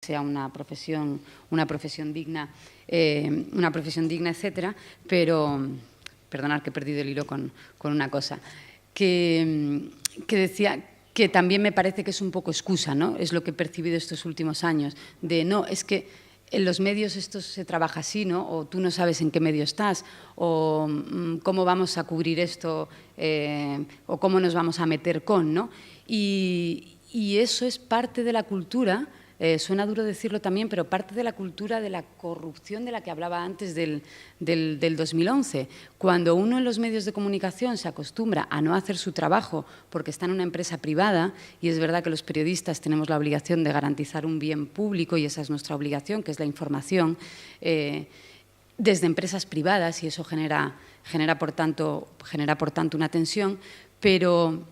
sea una profesión digna, etcétera, pero perdonad que he perdido el hilo con una cosa, que decía que también me parece que es un poco excusa, ¿no? Es lo que he percibido estos últimos años, de no, es que en los medios esto se trabaja así, ¿no? O tú no sabes en qué medio estás, o cómo vamos a cubrir esto, o cómo nos vamos a meter con, ¿no? Y eso es parte de la cultura. Suena duro decirlo también, pero parte de la cultura de la corrupción de la que hablaba antes del 2011. Cuando uno en los medios de comunicación se acostumbra a no hacer su trabajo porque está en una empresa privada, y es verdad que los periodistas tenemos la obligación de garantizar un bien público, y esa es nuestra obligación, que es la información, desde empresas privadas, y eso genera por tanto una tensión, pero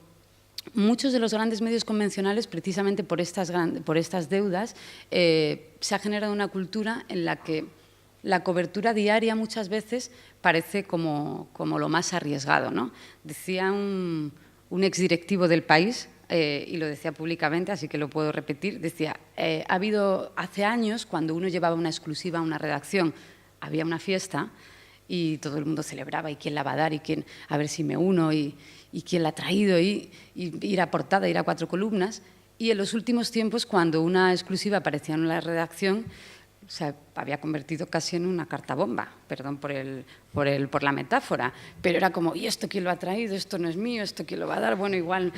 muchos de los grandes medios convencionales, precisamente por estas deudas, se ha generado una cultura en la que la cobertura diaria muchas veces parece como lo más arriesgado, ¿no? Decía un exdirectivo del País, y lo decía públicamente, así que lo puedo repetir, decía, ha habido hace años, cuando uno llevaba una exclusiva a una redacción, había una fiesta y todo el mundo celebraba, y quién la va a dar, y quién, a ver si me uno, y quién la ha traído, y ir a portada, ir a 4 columnas. Y en los últimos tiempos, cuando una exclusiva aparecía en la redacción, se había convertido casi en una carta bomba, perdón por la metáfora, pero era como, ¿y esto quién lo ha traído? Esto no es mío, ¿esto quién lo va a dar? Bueno, igual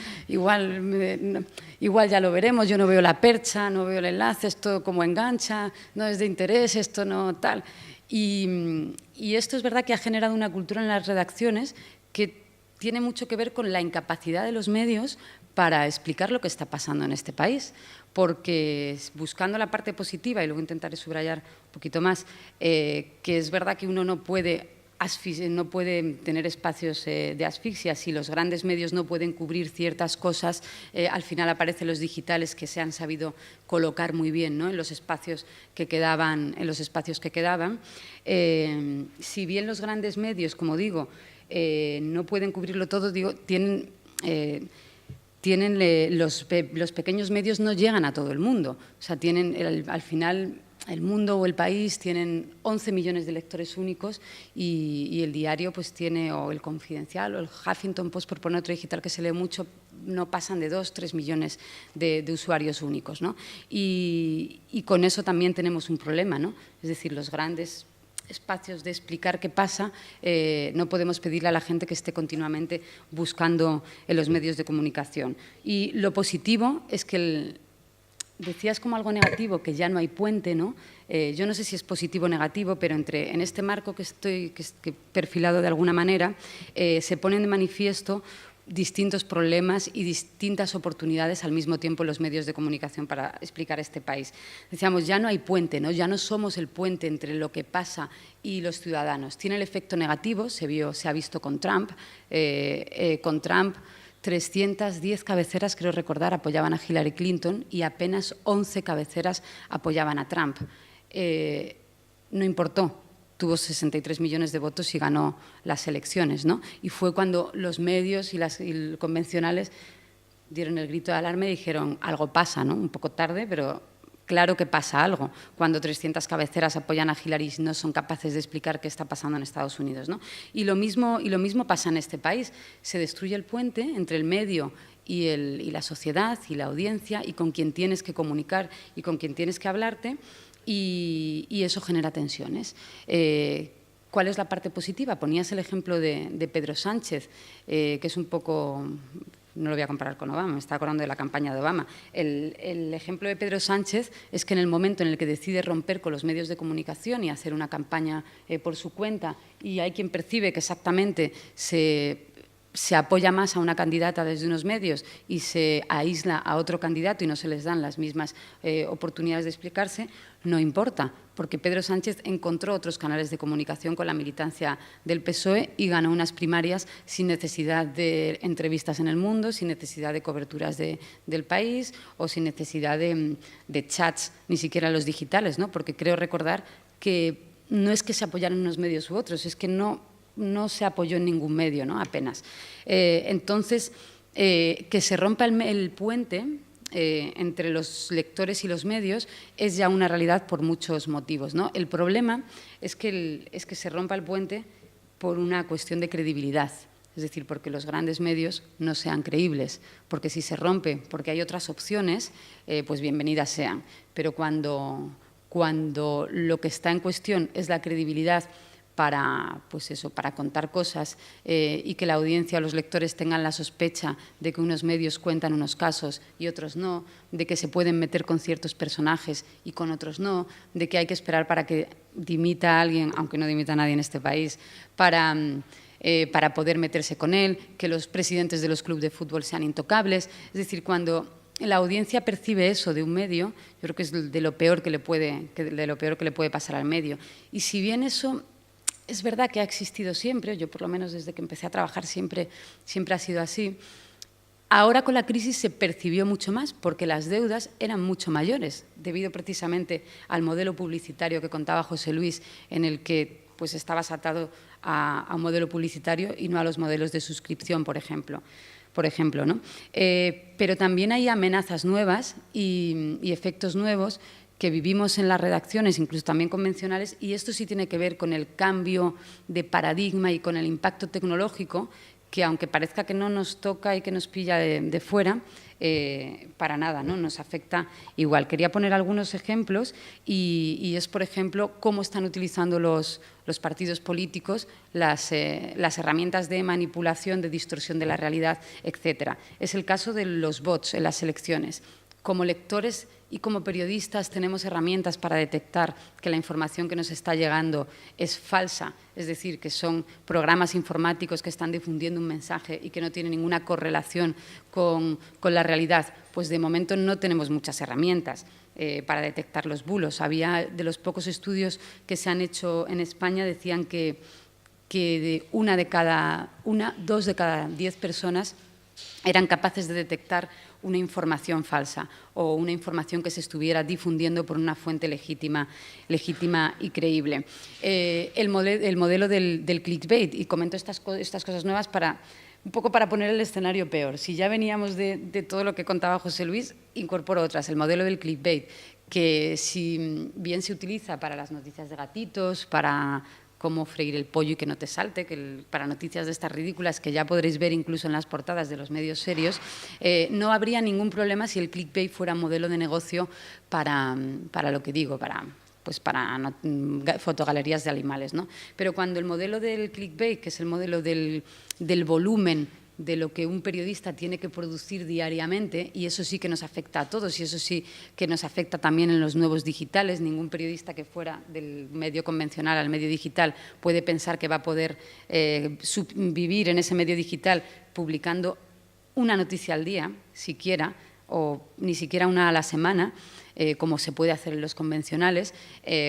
ya lo veremos, yo no veo la percha, no veo el enlace, esto como engancha, no es de interés, esto no tal. Y esto es verdad que ha generado una cultura en las redacciones que tiene mucho que ver con la incapacidad de los medios para explicar lo que está pasando en este país, porque buscando la parte positiva, y luego intentaré subrayar un poquito más, que es verdad que uno no puede tener espacios de asfixia si los grandes medios no pueden cubrir ciertas cosas. Al final aparecen los digitales, que se han sabido colocar muy bien, ¿no?, en los espacios que quedaban. Si bien los grandes medios, como digo, no pueden cubrirlo todo, los pequeños medios no llegan a todo el mundo. O sea, al final El Mundo o El País tienen 11 millones de lectores únicos, y el diario pues tiene, o El Confidencial o el Huffington Post, por poner otro digital que se lee mucho, no pasan de 2-3 millones de usuarios únicos, ¿no? Y con eso también tenemos un problema, ¿no? Es decir, los grandes espacios de explicar qué pasa, no podemos pedirle a la gente que esté continuamente buscando en los medios de comunicación. Y lo positivo es que decías como algo negativo, que ya no hay puente, ¿no? Yo no sé si es positivo o negativo, pero en este marco que he perfilado de alguna manera, se ponen de manifiesto distintos problemas y distintas oportunidades al mismo tiempo en los medios de comunicación para explicar este país. Decíamos, ya no hay puente, ¿no? Ya no somos el puente entre lo que pasa y los ciudadanos. Tiene el efecto negativo, se ha visto con Trump. 310 cabeceras, creo recordar, apoyaban a Hillary Clinton, y apenas 11 cabeceras apoyaban a Trump. No importó. Tuvo 63 millones de votos y ganó las elecciones, ¿no? Y fue cuando los medios y los convencionales dieron el grito de alarma y dijeron, algo pasa, ¿no? Un poco tarde, pero claro que pasa algo cuando 300 cabeceras apoyan a Hillary y no son capaces de explicar qué está pasando en Estados Unidos, ¿no? Y lo mismo pasa en este país. Se destruye el puente entre el medio y la sociedad y la audiencia, y con quien tienes que comunicar y con quien tienes que hablarte, y eso genera tensiones. ¿Cuál es la parte positiva? Ponías el ejemplo de Pedro Sánchez, que es un poco... No lo voy a comparar con Obama, me está acordando de la campaña de Obama. El ejemplo de Pedro Sánchez es que en el momento en el que decide romper con los medios de comunicación y hacer una campaña por su cuenta, y hay quien percibe que exactamente se apoya más a una candidata desde unos medios y se aísla a otro candidato y no se les dan las mismas oportunidades de explicarse, no importa, porque Pedro Sánchez encontró otros canales de comunicación con la militancia del PSOE y ganó unas primarias sin necesidad de entrevistas en El Mundo, sin necesidad de coberturas del País, o sin necesidad de chats, ni siquiera los digitales, ¿no? Porque creo recordar que no es que se apoyaran unos medios u otros, es que no se apoyó en ningún medio, ¿no? Apenas. Entonces, que se rompa el puente entre los lectores y los medios es ya una realidad por muchos motivos, ¿no? El problema es que se rompa el puente por una cuestión de credibilidad. Es decir, porque los grandes medios no sean creíbles, porque si se rompe, porque hay otras opciones, pues bienvenidas sean. Pero cuando lo que está en cuestión es la credibilidad para, pues eso, para contar cosas y que la audiencia o los lectores tengan la sospecha de que unos medios cuentan unos casos y otros no, de que se pueden meter con ciertos personajes y con otros no, de que hay que esperar para que dimita a alguien, aunque no dimita a nadie en este país, para poder meterse con él, que los presidentes de los clubes de fútbol sean intocables. Es decir, cuando la audiencia percibe eso de un medio, yo creo que es de lo peor que le puede pasar al medio. Y si bien eso es verdad que ha existido siempre, yo por lo menos desde que empecé a trabajar siempre ha sido así, ahora con la crisis se percibió mucho más porque las deudas eran mucho mayores, debido precisamente al modelo publicitario que contaba José Luis, en el que pues estabas atado a un modelo publicitario y no a los modelos de suscripción, por ejemplo, ¿no? Pero también hay amenazas nuevas y efectos nuevos que vivimos en las redacciones, incluso también convencionales, y esto sí tiene que ver con el cambio de paradigma y con el impacto tecnológico, que aunque parezca que no nos toca y que nos pilla de fuera, para nada, ¿no? Nos afecta igual. Quería poner algunos ejemplos y es, por ejemplo, cómo están utilizando los partidos políticos las herramientas de manipulación, de distorsión de la realidad, etcétera. Es el caso de los bots en las elecciones. Como lectores y como periodistas tenemos herramientas para detectar que la información que nos está llegando es falsa, es decir, que son programas informáticos que están difundiendo un mensaje y que no tienen ninguna correlación con la realidad. Pues de momento no tenemos muchas herramientas para detectar los bulos. Había de los pocos estudios que se han hecho en España, decían que dos de cada 10 personas eran capaces de detectar una información falsa o una información que se estuviera difundiendo por una fuente legítima y creíble. El modelo del clickbait, y comento estas cosas nuevas un poco para poner el escenario peor. Si ya veníamos de todo lo que contaba José Luis, incorporo otras. El modelo del clickbait, que si bien se utiliza para las noticias de gatitos, para cómo freír el pollo y que no te salte, para noticias de estas ridículas que ya podréis ver incluso en las portadas de los medios serios, no habría ningún problema si el clickbait fuera modelo de negocio para lo que digo, para fotogalerías de animales, ¿no? Pero cuando el modelo del clickbait, que es el modelo del volumen de lo que un periodista tiene que producir diariamente, y eso sí que nos afecta a todos y eso sí que nos afecta también en los nuevos digitales. Ningún periodista que fuera del medio convencional al medio digital puede pensar que va a poder vivir en ese medio digital publicando una noticia al día, siquiera, o ni siquiera una a la semana, como se puede hacer en los convencionales,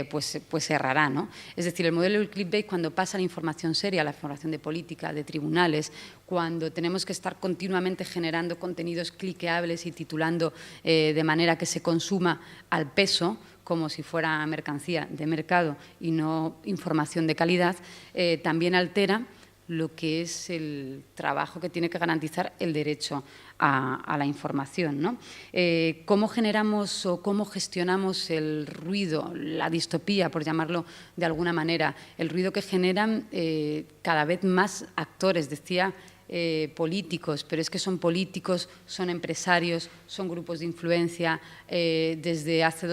pues errará, ¿no? Es decir, el modelo del clickbait, cuando pasa la información seria, la información de política, de tribunales, cuando tenemos que estar continuamente generando contenidos cliqueables y titulando de manera que se consuma al peso, como si fuera mercancía de mercado y no información de calidad, también altera lo que es el trabajo que tiene que garantizar el derecho a la información, ¿no? ¿Cómo generamos o cómo gestionamos el ruido, la distopía, por llamarlo de alguna manera? El ruido que generan cada vez más actores, decía, políticos, pero es que son políticos, son empresarios, son grupos de influencia. Desde hace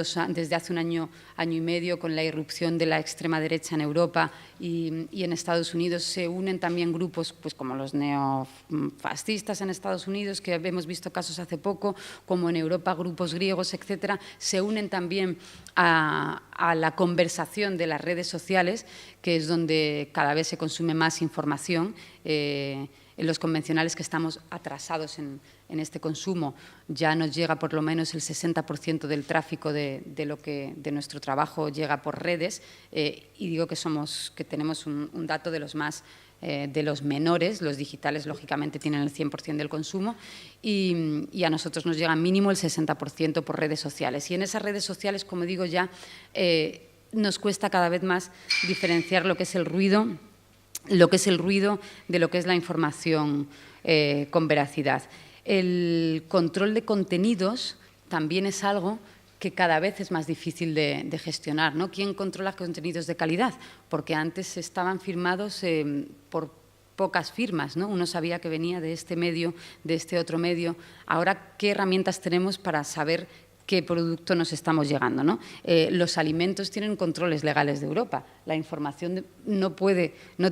un año y medio, con la irrupción de la extrema derecha en Europa y en Estados Unidos, se unen también grupos pues, como los neofascistas en Estados Unidos, que hemos visto casos hace poco, como en Europa grupos griegos, etcétera, se unen también a la conversación de las redes sociales, que es donde cada vez se consume más información. En los convencionales, que estamos atrasados en este consumo, ya nos llega por lo menos el 60% del tráfico de nuestro trabajo llega por redes, y digo que tenemos un dato de los menores. Los digitales, lógicamente, tienen el 100% del consumo y a nosotros nos llega mínimo el 60% por redes sociales. Y en esas redes sociales, como digo, ya nos cuesta cada vez más diferenciar lo que es el ruido de lo que es la información con veracidad. El control de contenidos también es algo que cada vez es más difícil de gestionar, ¿no? ¿Quién controla contenidos de calidad? Porque antes estaban firmados por pocas firmas, ¿no? Uno sabía que venía de este medio, de este otro medio. Ahora, ¿qué herramientas tenemos para saber qué producto nos estamos llegando, ¿no? Los alimentos tienen controles legales de Europa. La información no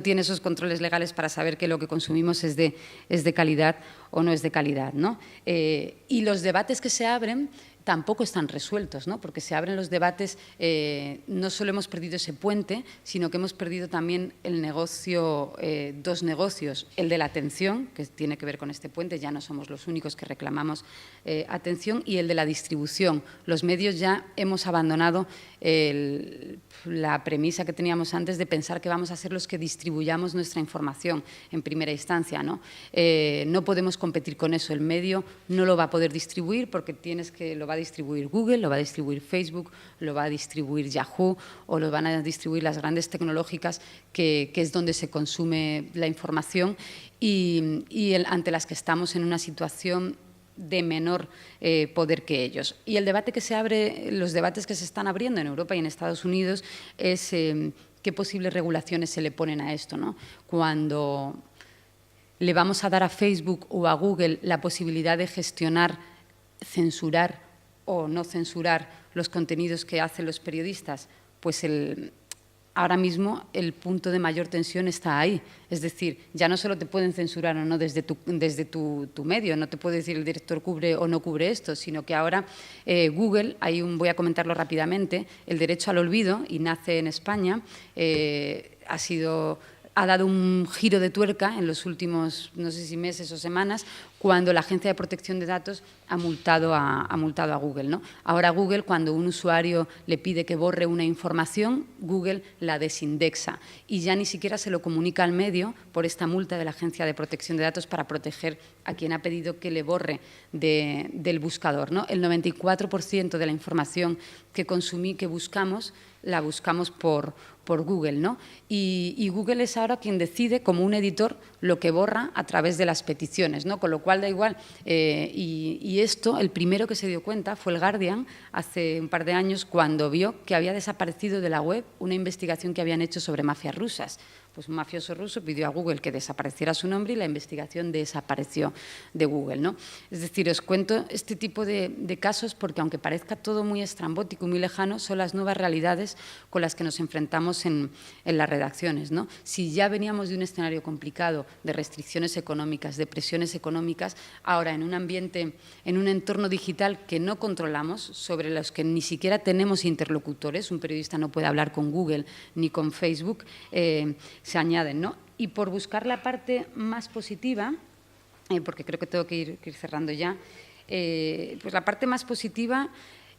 tiene esos controles legales para saber que lo que consumimos es de calidad o no es de calidad, ¿no? Y los debates que se abren tampoco están resueltos, ¿no? Porque se abren los debates, no solo hemos perdido ese puente, sino que hemos perdido también el negocio, dos negocios, el de la atención, que tiene que ver con este puente, ya no somos los únicos que reclamamos atención, y el de la distribución. Los medios ya hemos abandonado la premisa que teníamos antes de pensar que vamos a ser los que distribuyamos nuestra información en primera instancia, ¿no? No podemos competir con eso, el medio no lo va a poder distribuir porque lo va a distribuir Google, lo va a distribuir Facebook, lo va a distribuir Yahoo o lo van a distribuir las grandes tecnológicas que es donde se consume la información y ante las que estamos en una situación de menor poder que ellos. Y el debate que se abre, los debates que se están abriendo en Europa y en Estados Unidos es qué posibles regulaciones se le ponen a esto, ¿no? Cuando le vamos a dar a Facebook o a Google la posibilidad de gestionar, censurar o no censurar los contenidos que hacen los periodistas, pues ahora mismo el punto de mayor tensión está ahí. Es decir, ya no solo te pueden censurar o no desde tu medio, no te puede decir el director cubre o no cubre esto, sino que ahora Google, voy a comentarlo rápidamente, el derecho al olvido, y nace en España, ha dado un giro de tuerca en los últimos, no sé si meses o semanas, cuando la Agencia de Protección de Datos ha multado a Google, ¿no? Ahora Google, cuando un usuario le pide que borre una información, Google la desindexa y ya ni siquiera se lo comunica al medio por esta multa de la Agencia de Protección de Datos para proteger a quien ha pedido que le borre del buscador, ¿no? El 94% de la información que buscamos, la buscamos por Google, ¿no? Y Google es ahora quien decide, como un editor, lo que borra a través de las peticiones, ¿no? Con lo cual da igual. Y esto, el primero que se dio cuenta fue el Guardian hace un par de años cuando vio que había desaparecido de la web una investigación que habían hecho sobre mafias rusas. Pues un mafioso ruso pidió a Google que desapareciera su nombre y la investigación desapareció de Google, ¿no? Es decir, os cuento este tipo de casos porque, aunque parezca todo muy estrambótico y muy lejano, son las nuevas realidades con las que nos enfrentamos en las redacciones, ¿no? Si ya veníamos de un escenario complicado de restricciones económicas, de presiones económicas, ahora en un ambiente, en un entorno digital que no controlamos, sobre los que ni siquiera tenemos interlocutores, un periodista no puede hablar con Google ni con Facebook, se añaden, ¿no? Y por buscar la parte más positiva, porque creo que tengo que ir cerrando ya, pues la parte más positiva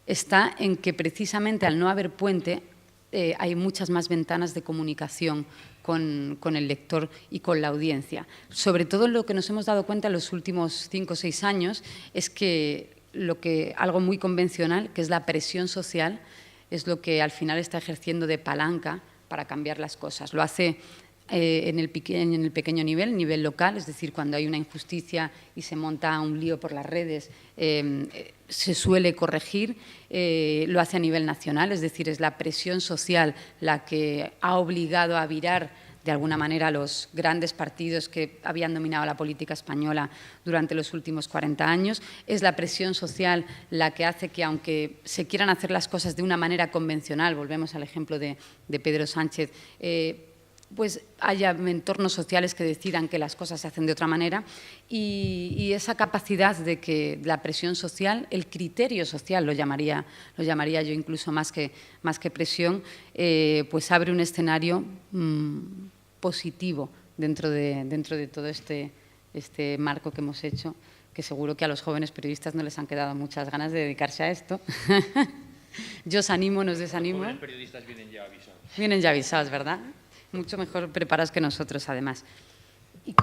está en que precisamente al no haber puente hay muchas más ventanas de comunicación con el lector y con la audiencia. Sobre todo lo que nos hemos dado cuenta en los últimos 5 o 6 años es que algo muy convencional, que es la presión social, es lo que al final está ejerciendo de palanca para cambiar las cosas. Lo hace en el pequeño nivel local, es decir, cuando hay una injusticia y se monta un lío por las redes, se suele corregir. Lo hace a nivel nacional, es decir, es la presión social la que ha obligado a virar de alguna manera a los grandes partidos que habían dominado la política española durante los últimos 40 años. Es la presión social la que hace que, aunque se quieran hacer las cosas de una manera convencional, volvemos al ejemplo de Pedro Sánchez, pues haya entornos sociales que decidan que las cosas se hacen de otra manera y esa capacidad de que la presión social, el criterio social, lo llamaría yo incluso más que presión, pues abre un escenario positivo dentro de todo este marco que hemos hecho, que seguro que a los jóvenes periodistas no les han quedado muchas ganas de dedicarse a esto. Yo os animo, no os desanimo. Los jóvenes periodistas vienen ya avisados. Vienen ya avisados, ¿verdad? Mucho mejor preparados que nosotros, además. Sí,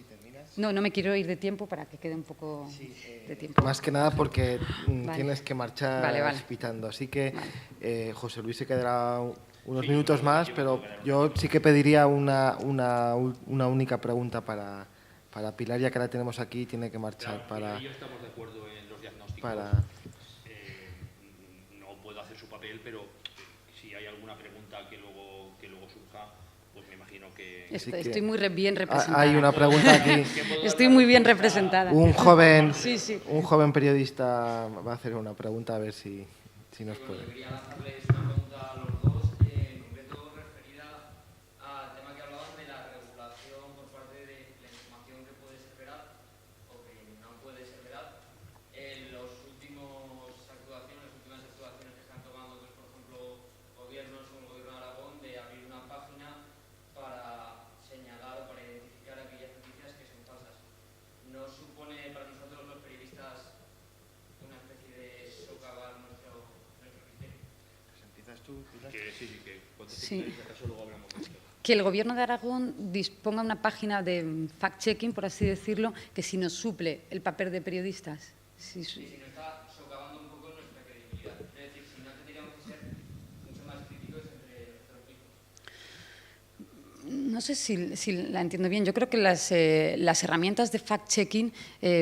terminas. No me quiero ir de tiempo para que quede un poco de tiempo. Más que nada porque Vale. tienes que marchar Vale. pitando. Así que José Luis se quedará unos minutos más, pero yo sí que pediría una única pregunta para Pilar, ya que la tenemos aquí, tiene que marchar para... Ya estamos de acuerdo en los diagnósticos. No puedo hacer su papel, pero si hay alguna pregunta que luego surja, pues me imagino que... Estoy muy bien representada. Hay una pregunta aquí. Estoy muy bien representada. Un joven periodista va a hacer una pregunta, a ver si nos puede. Quería lanzarles una pregunta a los dos, en concreto referida al tema que hablaban de la regulación por parte de la información que puede ser veraz o que no puede ser veraz. En las últimas actuaciones que están tomando, pues, por ejemplo, gobiernos como el Gobierno de Aragón, de abrir una página para señalar o para identificar aquellas noticias que son falsas. ¿No supone para nosotros los periodistas una especie de socavar nuestro criterio? ¿Empiezas tú, Pilar? Sí. Que el Gobierno de Aragón disponga una página de fact-checking, por así decirlo, que si nos suple el papel de periodistas. Si nos está socavando un poco nuestra credibilidad. Es decir, si no tendríamos que ser mucho más críticos entre nosotros mismos. No sé si la entiendo bien. Yo creo que las herramientas de fact-checking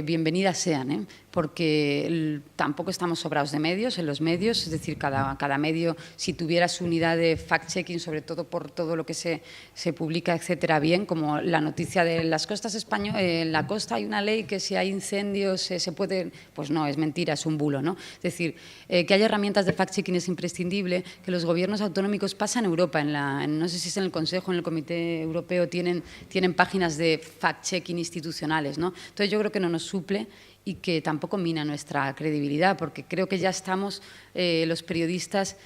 bienvenidas sean, porque tampoco estamos sobrados de medios en los medios. Es decir, cada medio, si tuviera su unidad de fact-checking, sobre todo por todo lo que se publica, etcétera, bien, como la noticia de las costas españolas, en la costa hay una ley que si hay incendios se puede... Pues no, es mentira, es un bulo, ¿no? Es decir, que haya herramientas de fact-checking es imprescindible, que los gobiernos autonómicos pasan en Europa, no sé si es en el Consejo, en el Comité Europeo, tienen páginas de fact-checking institucionales, ¿no? Entonces yo creo que no nos suple y que tampoco mina nuestra credibilidad, porque creo que ya estamos, los periodistas,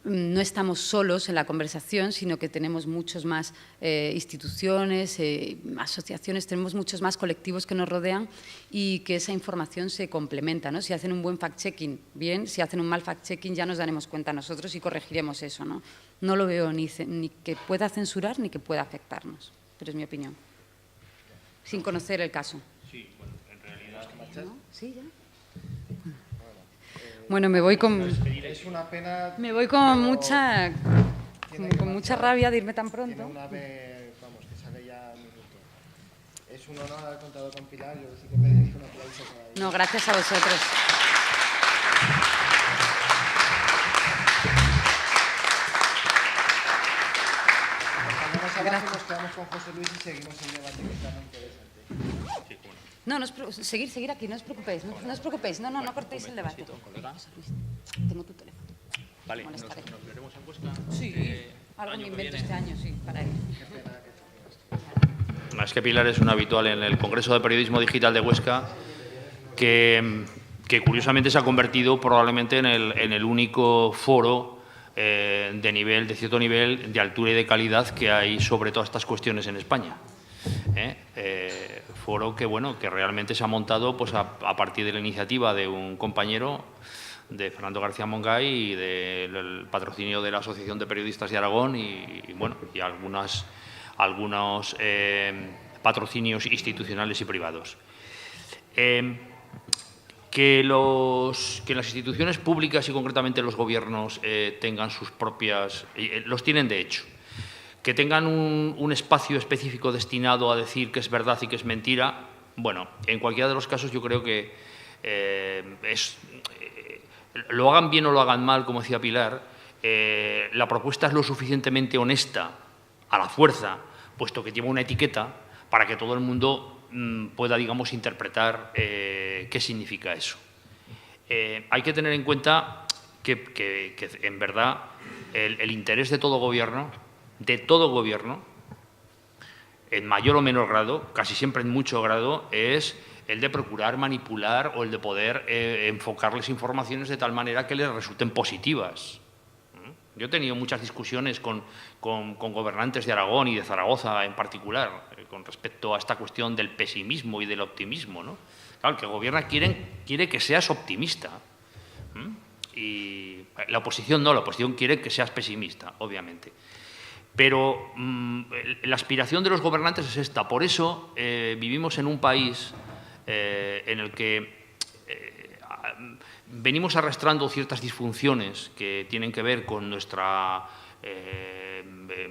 no estamos solos en la conversación, sino que tenemos muchos más instituciones, asociaciones, tenemos muchos más colectivos que nos rodean y que esa información se complementa, ¿no? Si hacen un buen fact-checking, bien; si hacen un mal fact-checking, ya nos daremos cuenta nosotros y corregiremos eso, ¿no? No lo veo ni que pueda censurar ni que pueda afectarnos, pero es mi opinión, sin conocer el caso. Sí, bueno, en realidad... ¿No? ¿Sí, ya? Bueno, me voy con... Es una pena... Me voy con mucha rabia de irme tan pronto. Tiene una vez, vamos, que sale ya un minuto. Es un honor haber contado con Pilar. Yo sí que pediría un aplauso para ella. No, gracias a vosotros. Nos abajo, nos quedamos con José Luis y seguimos el debate, que está muy interesante. No, seguir aquí, no os preocupéis, no os preocupéis, no cortéis el debate. José Luis, tengo tu teléfono. Vale, nos veremos en Huesca. Sí, algo me invento este año, sí, para él. Es que Pilar es una habitual en el Congreso de Periodismo Digital de Huesca, que curiosamente se ha convertido probablemente en el único foro de cierto nivel, de altura y de calidad que hay sobre todas estas cuestiones en España. Foro que realmente se ha montado pues, a partir de la iniciativa de un compañero, de Fernando García Mongay, y del patrocinio de la Asociación de Periodistas de Aragón y algunos patrocinios institucionales y privados. Que las instituciones públicas y concretamente los gobiernos tengan sus propias... los tienen de hecho. Que tengan un espacio específico destinado a decir qué es verdad y qué es mentira, bueno, en cualquiera de los casos yo creo que lo hagan bien o lo hagan mal, como decía Pilar, la propuesta es lo suficientemente honesta a la fuerza, puesto que lleva una etiqueta, para que todo el mundo pueda, digamos, interpretar qué significa eso. Hay que tener en cuenta que en verdad, el interés de todo gobierno, en mayor o menor grado, casi siempre en mucho grado, es el de procurar manipular o el de poder enfocarles informaciones de tal manera que les resulten positivas. Yo he tenido muchas discusiones con gobernantes de Aragón y de Zaragoza en particular, con respecto a esta cuestión del pesimismo y del optimismo, ¿no? Claro, el que gobierna quiere que seas optimista. Y la oposición no, la oposición quiere que seas pesimista, obviamente. Pero la aspiración de los gobernantes es esta. Por eso vivimos en un país en el que venimos arrastrando ciertas disfunciones que tienen que ver con nuestra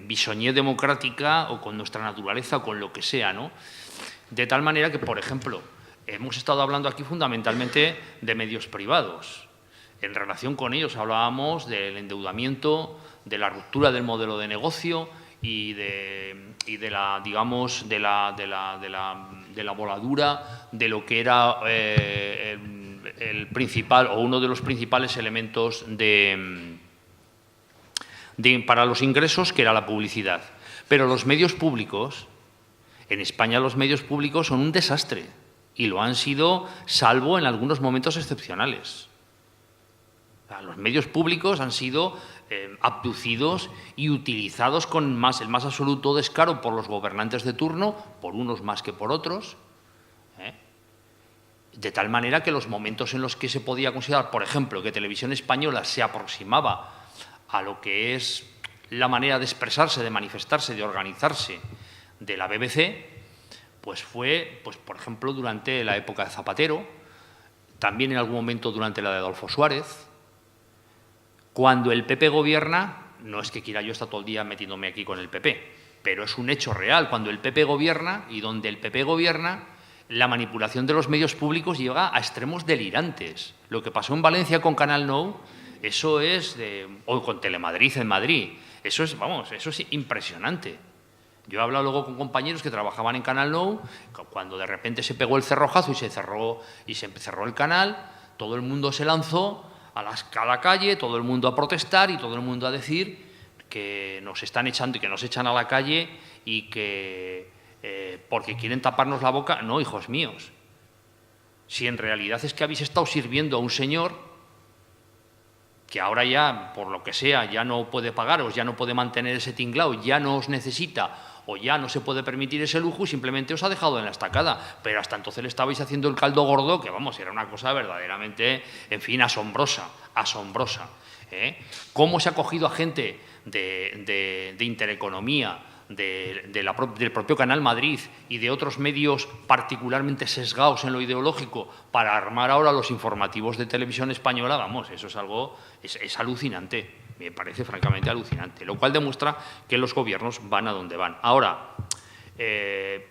bisoñé democrática o con nuestra naturaleza o con lo que sea, ¿no? De tal manera que, por ejemplo, hemos estado hablando aquí fundamentalmente de medios privados. En relación con ellos hablábamos del endeudamiento, de la ruptura del modelo de negocio y de la, digamos, de la voladura de lo que era el principal o uno de los principales elementos para los ingresos, que era la publicidad. Pero los medios públicos, en España los medios públicos son un desastre y lo han sido, salvo en algunos momentos excepcionales. Los medios públicos han sido abducidos y utilizados con el más absoluto descaro por los gobernantes de turno, por unos más que por otros, de tal manera que los momentos en los que se podía considerar, por ejemplo, que Televisión Española se aproximaba a lo que es la manera de expresarse, de manifestarse, de organizarse de la BBC, pues fue, por ejemplo, durante la época de Zapatero, también en algún momento durante la de Adolfo Suárez. Cuando el PP gobierna, no es que quiera yo estar todo el día metiéndome aquí con el PP, pero es un hecho real. Cuando el PP gobierna, y donde el PP gobierna, la manipulación de los medios públicos llega a extremos delirantes. Lo que pasó en Valencia con Canal Nou, eso es o con Telemadrid en Madrid, eso es, vamos, eso es impresionante. Yo he hablado luego con compañeros que trabajaban en Canal Nou, cuando de repente se pegó el cerrojazo y se cerró el canal, todo el mundo se lanzó a la calle, todo el mundo a protestar y todo el mundo a decir que nos están echando y que nos echan a la calle y que porque quieren taparnos la boca. No, hijos míos. Si en realidad es que habéis estado sirviendo a un señor que ahora ya, por lo que sea, ya no puede pagaros, ya no puede mantener ese tinglao, ya no os necesita o ya no se puede permitir ese lujo y simplemente os ha dejado en la estacada. Pero hasta entonces le estabais haciendo el caldo gordo, que vamos, era una cosa verdaderamente, en fin, asombrosa, asombrosa. ¿Cómo se ha cogido a gente de Intereconomía, del propio Canal Madrid y de otros medios particularmente sesgados en lo ideológico para armar ahora los informativos de Televisión Española? Vamos, eso es algo, es alucinante. Me parece francamente alucinante, lo cual demuestra que los gobiernos van a donde van. Ahora, que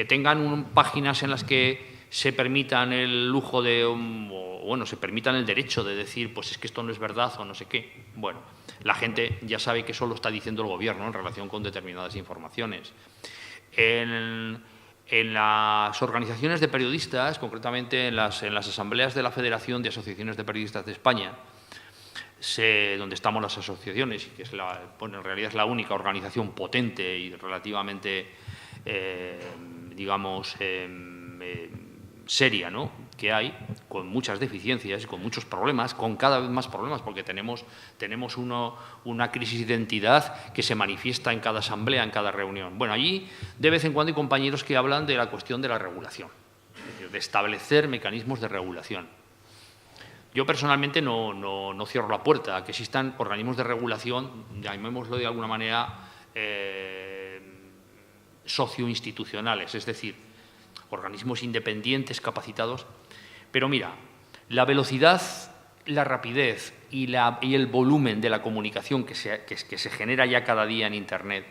tengan páginas en las que se permitan el lujo se permitan el derecho de decir, pues es que esto no es verdad o no sé qué. Bueno, la gente ya sabe que eso lo está diciendo el gobierno en relación con determinadas informaciones. En las organizaciones de periodistas, concretamente en las asambleas de la Federación de Asociaciones de Periodistas de España, donde estamos las asociaciones, que es en realidad es la única organización potente y relativamente, digamos, seria, ¿no?, que hay, con muchas deficiencias, con muchos problemas, con cada vez más problemas, porque tenemos una crisis de identidad que se manifiesta en cada asamblea, en cada reunión. Bueno, allí de vez en cuando hay compañeros que hablan de la cuestión de la regulación, es decir, de establecer mecanismos de regulación. Yo personalmente no cierro la puerta a que existan organismos de regulación, llamémoslo de alguna manera, socioinstitucionales, es decir, organismos independientes, capacitados. Pero mira, la velocidad, la rapidez y el volumen de la comunicación que se genera ya cada día en Internet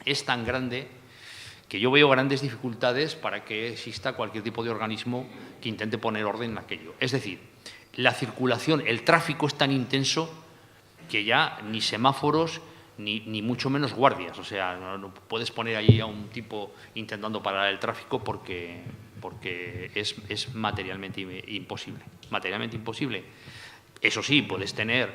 es tan grande que yo veo grandes dificultades para que exista cualquier tipo de organismo que intente poner orden en aquello. Es decir, la circulación, el tráfico es tan intenso que ya ni semáforos ni mucho menos guardias. O sea, no puedes poner ahí a un tipo intentando parar el tráfico porque es materialmente imposible. Materialmente imposible. Eso sí, puedes tener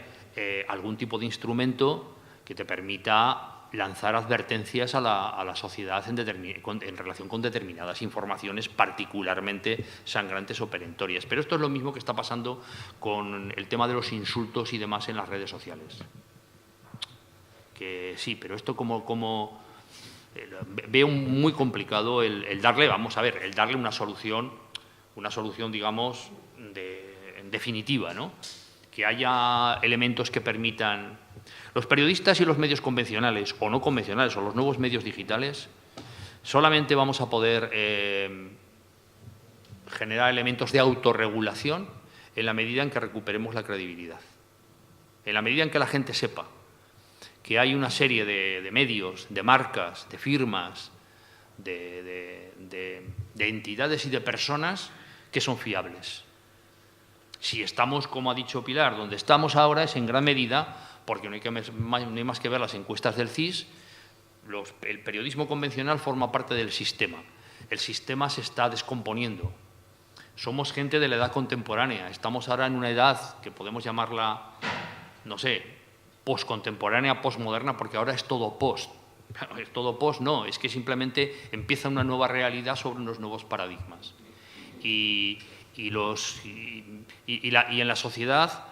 algún tipo de instrumento que te permita lanzar advertencias a la sociedad en relación con determinadas informaciones particularmente sangrantes o perentorias. Pero esto es lo mismo que está pasando con el tema de los insultos y demás en las redes sociales. Que sí, pero esto como veo muy complicado el darle, vamos a ver, el darle una solución, digamos, definitiva, ¿no? Que haya elementos que permitan. Los periodistas y los medios convencionales o no convencionales o los nuevos medios digitales solamente vamos a poder generar elementos de autorregulación en la medida en que recuperemos la credibilidad. En la medida en que la gente sepa que hay una serie de medios, de marcas, de firmas, de entidades y de personas que son fiables. Si estamos, como ha dicho Pilar, donde estamos ahora es en gran medida, porque no hay más que ver las encuestas del CIS, el periodismo convencional forma parte del sistema. El sistema se está descomponiendo. Somos gente de la edad contemporánea. Estamos ahora en una edad que podemos llamarla, no sé, postcontemporánea, postmoderna, porque ahora es todo post. Es todo post, no, es que simplemente empieza una nueva realidad sobre unos nuevos paradigmas. Y en la sociedad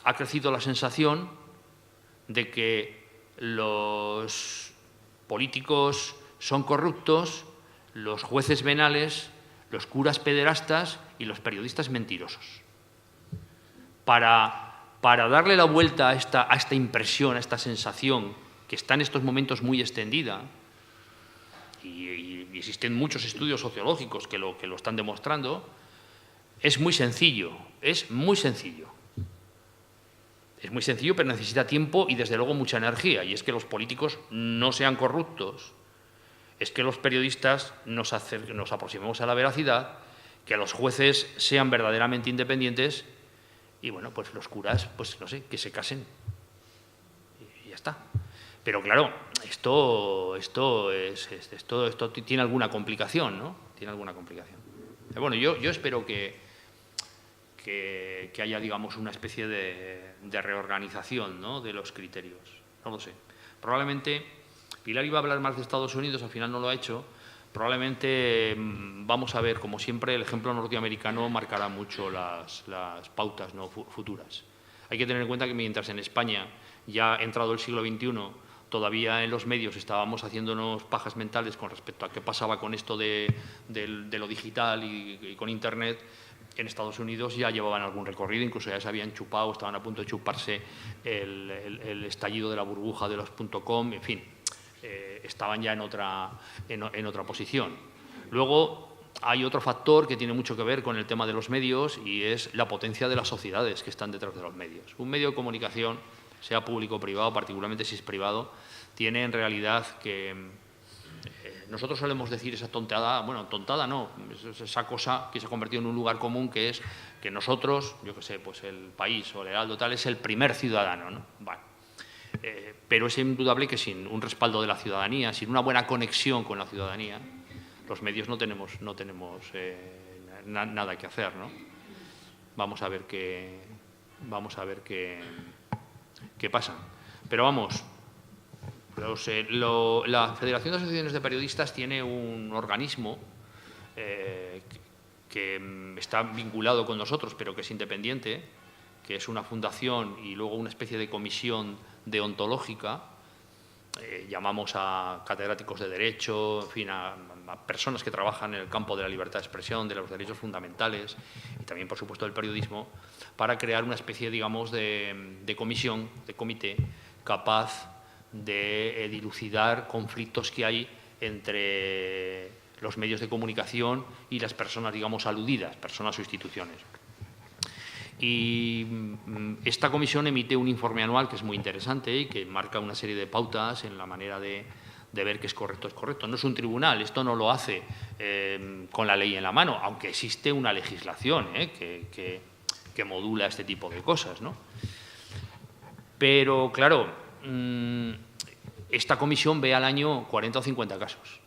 ha crecido la sensación de que los políticos son corruptos, los jueces venales, los curas pederastas y los periodistas mentirosos. Para darle la vuelta a esta impresión, a esta sensación que está en estos momentos muy extendida, y existen muchos estudios sociológicos que lo están demostrando, es muy sencillo, es muy sencillo. Es muy sencillo, pero necesita tiempo y, desde luego, mucha energía. Y es que los políticos no sean corruptos, es que los periodistas nos aproximemos a la veracidad, que los jueces sean verdaderamente independientes y, bueno, pues los curas, pues no sé, que se casen. Y ya está. Pero, claro, esto tiene alguna complicación, ¿no? Tiene alguna complicación. Pero bueno, yo espero que haya, digamos, una especie de reorganización, ¿no?, de los criterios. No lo sé. Probablemente, Pilar iba a hablar más de Estados Unidos, al final no lo ha hecho. Probablemente vamos a ver, como siempre, el ejemplo norteamericano marcará mucho las pautas, ¿no?, futuras. Hay que tener en cuenta que mientras en España, ya entrado el siglo XXI, todavía en los medios estábamos haciéndonos pajas mentales con respecto a qué pasaba con esto de lo digital y con Internet, en Estados Unidos ya llevaban algún recorrido, incluso ya se habían chupado, estaban a punto de chuparse el estallido de la burbuja de los .com, en fin, estaban ya en otra posición. Luego hay otro factor que tiene mucho que ver con el tema de los medios y es la potencia de las sociedades que están detrás de los medios. Un medio de comunicación, sea público o privado, particularmente si es privado, tiene en realidad que... nosotros solemos decir esa tontada, bueno, tontada no, es esa cosa que se ha convertido en un lugar común, que es que nosotros, yo qué sé, pues El País o el Heraldo tal, es el primer ciudadano, ¿no? Vale. Pero es indudable que sin un respaldo de la ciudadanía, sin una buena conexión con la ciudadanía, los medios no tenemos nada que hacer, ¿no? Vamos a ver qué pasa. Pero vamos, la Federación de Asociaciones de Periodistas tiene un organismo que está vinculado con nosotros, pero que es independiente, que es una fundación y luego una especie de comisión deontológica. Llamamos a catedráticos de Derecho, en fin, a personas que trabajan en el campo de la libertad de expresión, de los derechos fundamentales y también, por supuesto, del periodismo, para crear una especie, digamos, de comisión, de comité, capaz de dilucidar conflictos que hay entre los medios de comunicación y las personas, digamos, aludidas, personas o instituciones. Y esta comisión emite un informe anual que es muy interesante y que marca una serie de pautas en la manera de ver qué es correcto, es correcto. No es un tribunal, esto no lo hace con la ley en la mano, aunque existe una legislación que modula este tipo de cosas, ¿no? Pero, claro, esta comisión ve al año 40 o 50 casos.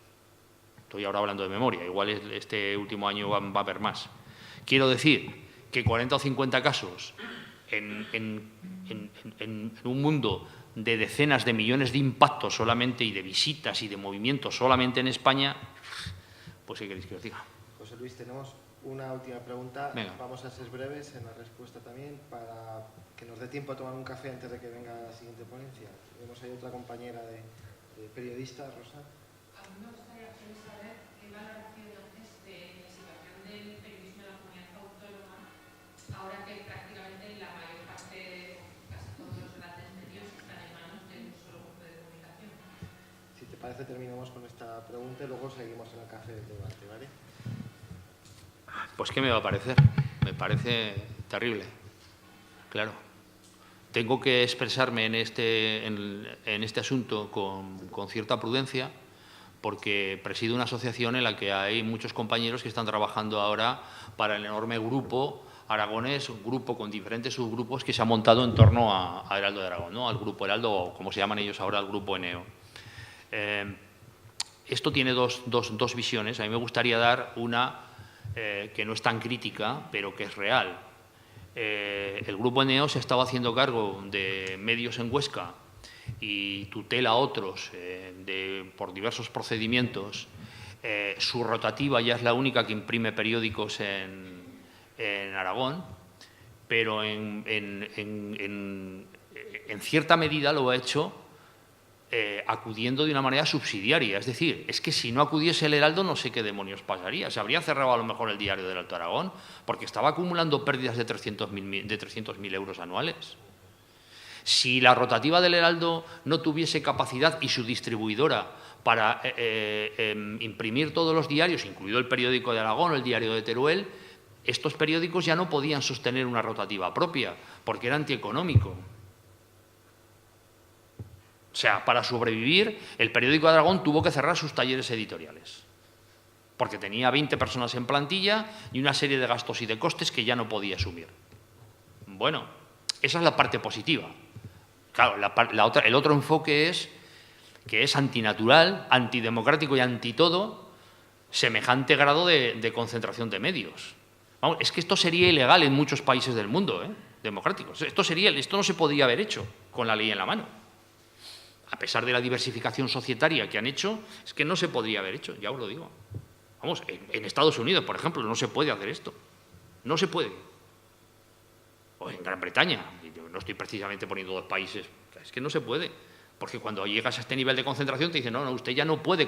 Estoy ahora hablando de memoria, igual este último año va a haber más. Quiero decir que 40 o 50 casos en un mundo de decenas de millones de impactos solamente y de visitas y de movimientos solamente en España, pues ¿qué queréis que os diga? José Luis, tenemos una última pregunta. Venga. Vamos a ser breves en la respuesta también para que nos dé tiempo a tomar un café antes de que venga la siguiente ponencia. Tenemos ahí otra compañera de periodista, Rosa. A mí me gustaría saber qué valoración haces de la situación del periodismo en la comunidad autónoma, ahora que prácticamente la mayor parte, casi todos los grandes medios están en manos de un solo grupo de comunicación. Si te parece, terminamos con esta pregunta y luego seguimos en el café del debate, ¿vale? Pues ¿qué me va a parecer? Me parece terrible, claro. Tengo que expresarme en este asunto con cierta prudencia, porque presido una asociación en la que hay muchos compañeros que están trabajando ahora para el enorme grupo aragonés, un grupo con diferentes subgrupos que se ha montado en torno a Heraldo de Aragón, ¿no? Al Grupo Heraldo, o como se llaman ellos ahora, al Grupo Eneo. Esto tiene dos visiones. A mí me gustaría dar una que no es tan crítica, pero que es real. El Grupo Eneo se ha estado haciendo cargo de medios en Huesca y tutela a otros por diversos procedimientos. Su rotativa ya es la única que imprime periódicos en Aragón, pero en cierta medida lo ha hecho acudiendo de una manera subsidiaria. Es decir, es que si no acudiese el Heraldo no sé qué demonios pasaría. Se habría cerrado a lo mejor el diario del Alto Aragón porque estaba acumulando pérdidas de 300.000 euros anuales. Si la rotativa del Heraldo no tuviese capacidad y su distribuidora para imprimir todos los diarios, incluido el periódico de Aragón o el diario de Teruel, estos periódicos ya no podían sostener una rotativa propia porque era antieconómico. O sea, para sobrevivir, el periódico de Aragón tuvo que cerrar sus talleres editoriales porque tenía 20 personas en plantilla y una serie de gastos y de costes que ya no podía asumir. Bueno, esa es la parte positiva. Claro, el otro enfoque es que es antinatural, antidemocrático y antitodo semejante grado de concentración de medios. Vamos, es que esto sería ilegal en muchos países del mundo, democráticos. Esto no se podría haber hecho con la ley en la mano. A pesar de la diversificación societaria que han hecho, es que no se podría haber hecho, ya os lo digo. Vamos, en Estados Unidos, por ejemplo, no se puede hacer esto. No se puede. O en Gran Bretaña, yo no estoy precisamente poniendo dos países, es que no se puede. Porque cuando llegas a este nivel de concentración te dicen, no, usted ya no puede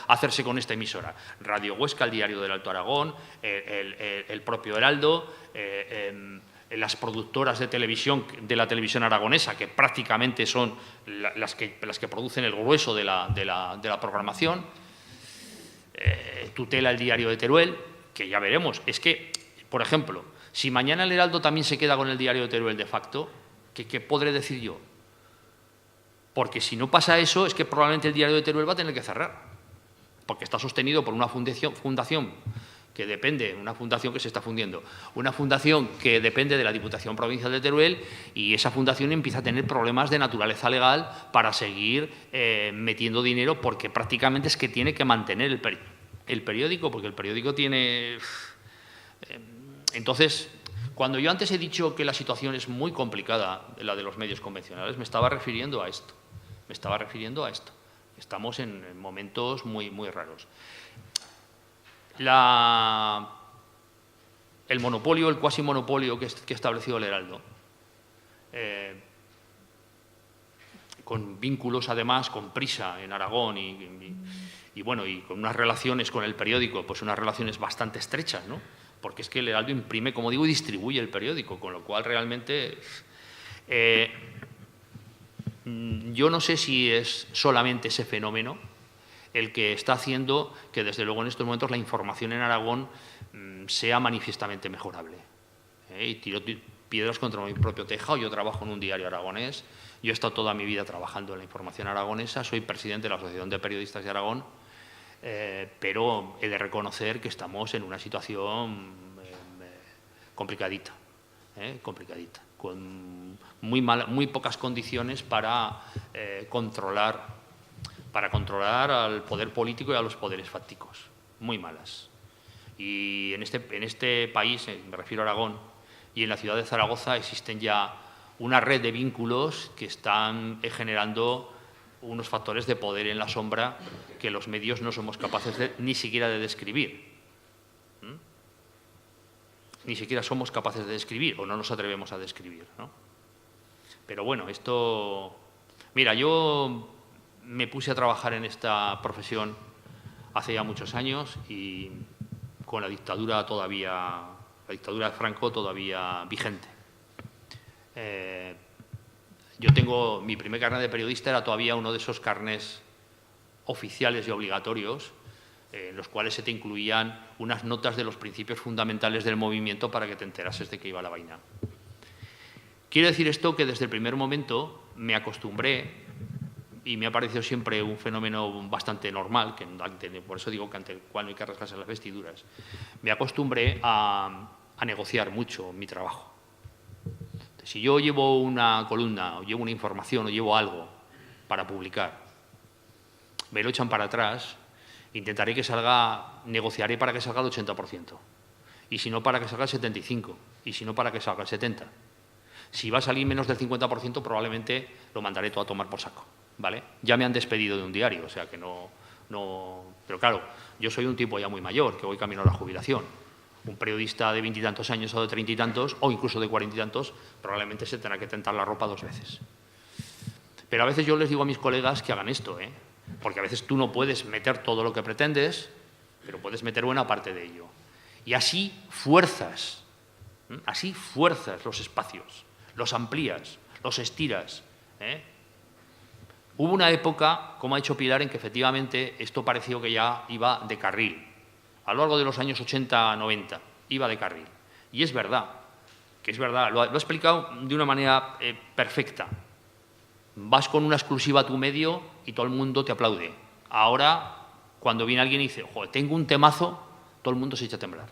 hacerse con esta emisora. Radio Huesca, el diario del Alto Aragón, el propio Heraldo, las productoras de televisión, de la televisión aragonesa, que prácticamente son las que producen el grueso de la programación, tutela el diario de Teruel, que ya veremos. Es que, por ejemplo, si mañana el Heraldo también se queda con el diario de Teruel de facto, ¿qué podré decir yo? Porque si no pasa eso, es que probablemente el diario de Teruel va a tener que cerrar, porque está sostenido por una fundación que depende, una fundación que se está fundiendo, una fundación que depende de la Diputación Provincial de Teruel, y esa fundación empieza a tener problemas de naturaleza legal para seguir metiendo dinero, porque prácticamente es que tiene que mantener el periódico, porque el periódico tiene... Entonces, cuando yo antes he dicho que la situación es muy complicada, la de los medios convencionales, me estaba refiriendo a esto. Estamos en momentos muy, muy raros. El monopolio, el cuasimonopolio que ha establecido el Heraldo, con vínculos además con Prisa en Aragón y con unas relaciones con el periódico, pues unas relaciones bastante estrechas, ¿no? Porque es que el Heraldo imprime, como digo, y distribuye el periódico, con lo cual realmente... yo no sé si es solamente ese fenómeno el que está haciendo que, desde luego, en estos momentos la información en Aragón sea manifiestamente mejorable. Y tiro piedras contra mi propio tejado. Yo trabajo en un diario aragonés, yo he estado toda mi vida trabajando en la información aragonesa, soy presidente de la Asociación de Periodistas de Aragón, pero he de reconocer que estamos en una situación complicadita, con muy pocas condiciones para controlar al poder político y a los poderes fácticos, muy malas. Y en este país, me refiero a Aragón, y en la ciudad de Zaragoza existen ya una red de vínculos que están generando unos factores de poder en la sombra que los medios no somos capaces ni siquiera de describir. Ni siquiera somos capaces de describir, o no nos atrevemos a describir, ¿no? Pero bueno, esto... Mira, yo me puse a trabajar en esta profesión hace ya muchos años y con la dictadura de Franco todavía vigente. Yo tengo, mi primer carnet de periodista era todavía uno de esos carnés oficiales y obligatorios en los cuales se te incluían unas notas de los principios fundamentales del movimiento para que te enterases de qué iba la vaina. Quiero decir esto que desde el primer momento me acostumbré, y me ha parecido siempre un fenómeno bastante normal, por eso digo que ante el cual no hay que rasgarse las vestiduras, me acostumbré a negociar mucho mi trabajo. Si yo llevo una columna, o llevo una información, o llevo algo para publicar, me lo echan para atrás, intentaré que salga, negociaré para que salga el 80%, y si no para que salga el 75%, y si no para que salga el 70%. Si va a salir menos del 50%, probablemente lo mandaré todo a tomar por saco, ¿vale? Ya me han despedido de un diario, o sea que no... Pero claro, yo soy un tipo ya muy mayor, que voy camino a la jubilación. Un periodista de 20 y tantos años o de 30 y tantos, o incluso de 40 y tantos, probablemente se tendrá que tentar la ropa 2 veces. Pero a veces yo les digo a mis colegas que hagan esto, porque a veces tú no puedes meter todo lo que pretendes, pero puedes meter buena parte de ello. Y así fuerzas los espacios, los amplías, los estiras. Hubo una época, como ha dicho Pilar, en que efectivamente esto pareció que ya iba de carril. A lo largo de los años 80-90 iba de carril. Y es verdad, lo he explicado de una manera perfecta. Vas con una exclusiva a tu medio y todo el mundo te aplaude. Ahora, cuando viene alguien y dice, joder, tengo un temazo, todo el mundo se echa a temblar.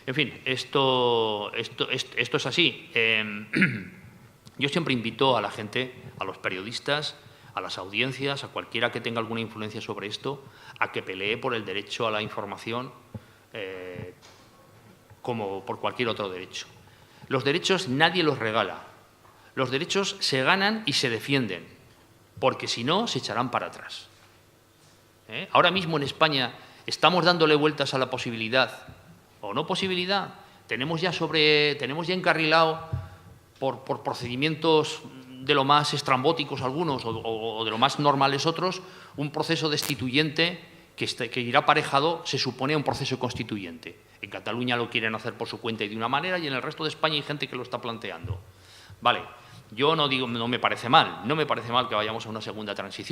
En fin, esto es así. Yo siempre invito a la gente, a los periodistas, a las audiencias, a cualquiera que tenga alguna influencia sobre esto, a que pelee por el derecho a la información como por cualquier otro derecho. Los derechos nadie los regala. Los derechos se ganan y se defienden, porque si no, se echarán para atrás. Ahora mismo en España estamos dándole vueltas a la posibilidad, o no posibilidad, tenemos ya encarrilado por procedimientos de lo más estrambóticos algunos o de lo más normales otros, un proceso destituyente que irá aparejado, se supone, a un proceso constituyente. En Cataluña lo quieren hacer por su cuenta y de una manera, y en el resto de España hay gente que lo está planteando. Vale, yo no me parece mal, que vayamos a una segunda transición.